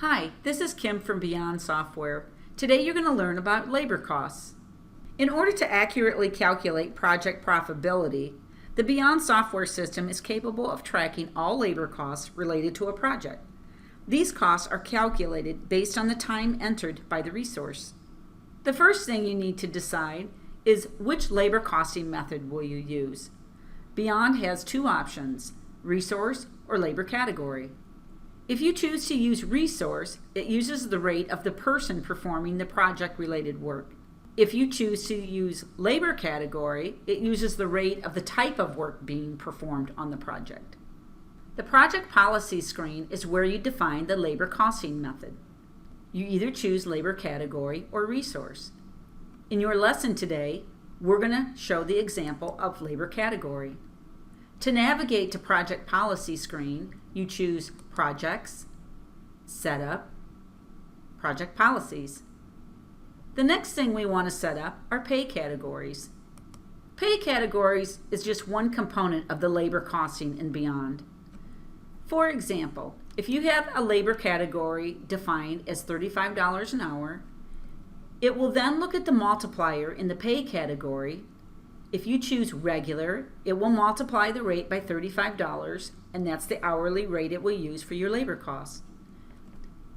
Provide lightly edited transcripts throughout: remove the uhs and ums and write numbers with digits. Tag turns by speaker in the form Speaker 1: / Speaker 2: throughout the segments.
Speaker 1: Hi, this is Kim from Beyond Software. Today you're going to learn about labor costs. In order to accurately calculate project profitability, the Beyond Software system is capable of tracking all labor costs related to a project. These costs are calculated based on the time entered by the resource. The first thing you need to decide is which labor costing method will you use. Beyond has two options, resource or labor category. If you choose to use resource, it uses the rate of the person performing the project-related work. If you choose to use labor category, it uses the rate of the type of work being performed on the project. The project policy screen is where you define the labor costing method. You either choose labor category or resource. In your lesson today, we're going to show the example of labor category. To navigate to Project Policy screen, you choose Projects, Setup, Project Policies. The next thing we want to set up are pay categories. Pay categories is just one component of the labor costing and Beyond. For example, if you have a labor category defined as $35 an hour, it will then look at the multiplier in the pay category. If you choose regular, it will multiply the rate by $35, and that's the hourly rate it will use for your labor costs.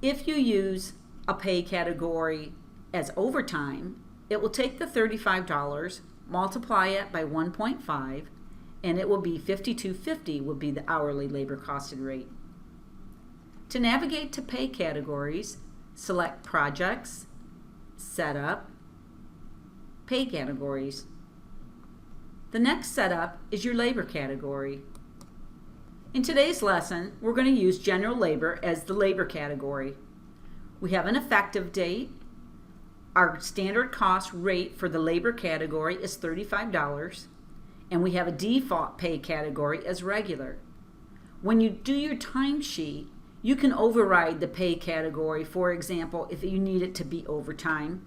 Speaker 1: If you use a pay category as overtime, it will take the $35, multiply it by 1.5, and it will be $52.50 would be the hourly labor costed rate. To navigate to pay categories, select Projects, Setup, Pay Categories. The next setup is your labor category. In today's lesson, we're going to use general labor as the labor category. We have an effective date. Our standard cost rate for the labor category is $35, and we have a default pay category as regular. When you do your timesheet, you can override the pay category, for example, if you need it to be overtime.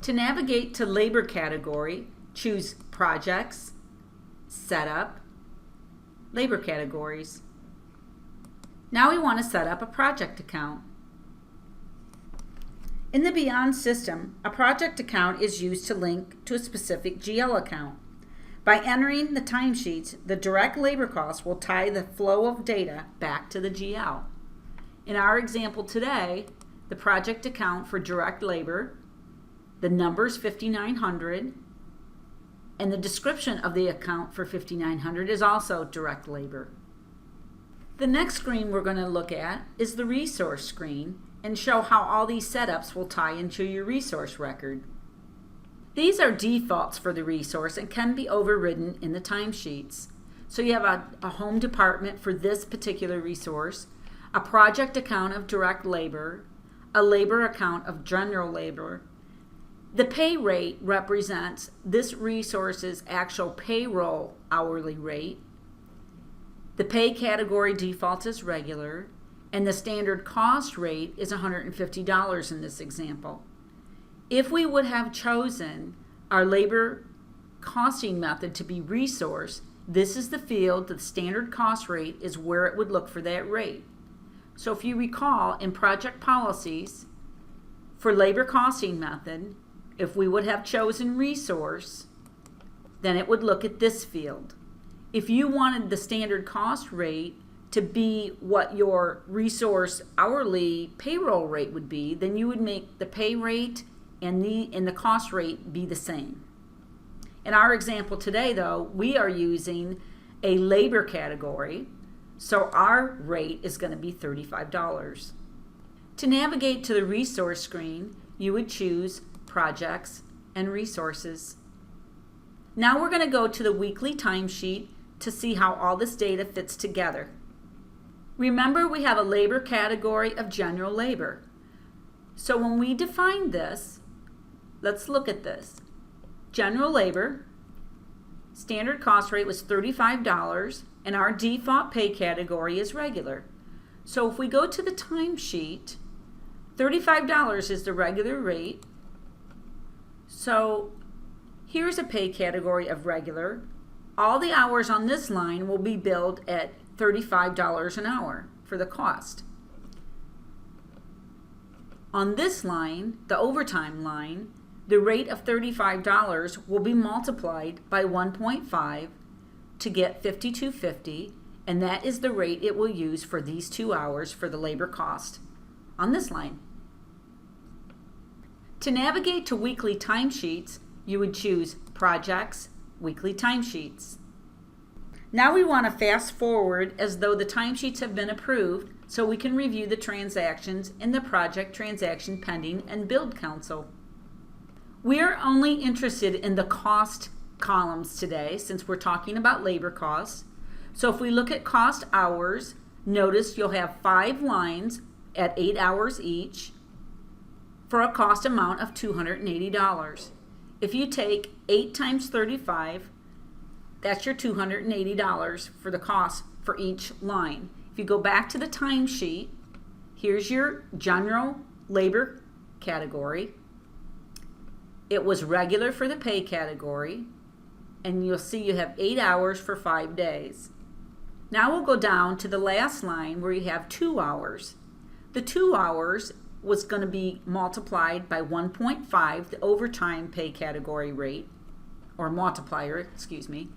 Speaker 1: To navigate to labor category, choose Projects, Setup, Labor Categories. Now we want to set up a project account. In the Beyond system, a project account is used to link to a specific GL account. By entering the timesheets, the direct labor costs will tie the flow of data back to the GL. In our example today, the project account for direct labor, the number is 5,900, and the description of the account for 5,900 is also direct labor. The next screen we're going to look at is the resource screen and show how all these setups will tie into your resource record. These are defaults for the resource and can be overridden in the timesheets. So you have a home department for this particular resource, a project account of direct labor, a labor account of general labor. The pay rate represents this resource's actual payroll hourly rate. The pay category default is regular, and the standard cost rate is $150 in this example. If we would have chosen our labor costing method to be resource, this is the field, the standard cost rate is where it would look for that rate. So if you recall, in project policies, for labor costing method, if we would have chosen resource, then it would look at this field. If you wanted the standard cost rate to be what your resource hourly payroll rate would be, then you would make the pay rate and the cost rate be the same. In our example today, though, we are using a labor category, so our rate is going to be $35. To navigate to the resource screen, you would choose Projects and Resources. Now we're going to go to the weekly timesheet to see how all this data fits together. Remember, we have a labor category of general labor. So when we define this, let's look at this. General labor, standard cost rate was $35, and our default pay category is regular. So if we go to the timesheet, $35 is the regular rate. So here's a pay category of regular. All the hours on this line will be billed at $35 an hour for the cost. On this line, the overtime line, the rate of $35 will be multiplied by 1.5 to get $52.50, and that is the rate it will use for these 2 hours for the labor cost on this line. To navigate to weekly timesheets, you would choose Projects, Weekly Timesheets. Now we want to fast forward as though the timesheets have been approved so we can review the transactions in the Project Transaction Pending and Billed Council. We are only interested in the cost columns today since we're talking about labor costs. So if we look at cost hours, notice you'll have 5 lines at 8 hours each for a cost amount of $280. If you take 8 times 35, that's your $280 for the cost for each line. If you go back to the timesheet, here's your general labor category. It was regular for the pay category, and you'll see you have 8 hours for 5 days. Now we'll go down to the last line where you have 2 hours. The 2 hours was going to be multiplied by 1.5, the overtime pay category rate, or multiplier, excuse me,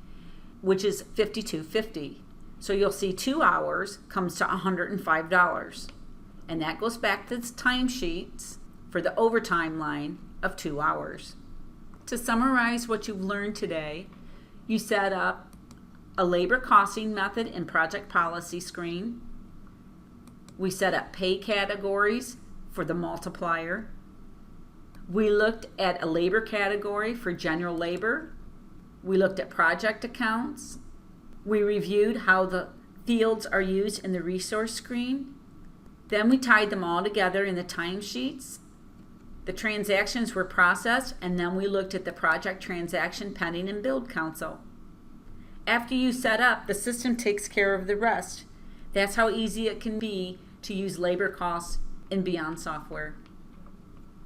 Speaker 1: which is $52.50. So you'll see 2 hours comes to $105. And that goes back to the timesheets for the overtime line of 2 hours. To summarize what you've learned today, you set up a labor costing method in Project Policy screen. We set up pay categories for the multiplier. We looked at a labor category for general labor. We looked at project accounts. We reviewed how the fields are used in the resource screen. Then we tied them all together in the timesheets. The transactions were processed, and then we looked at the Project Transaction Pending and Billed Council. After you set up, the system takes care of the rest. That's how easy it can be to use labor costs in Beyond Software.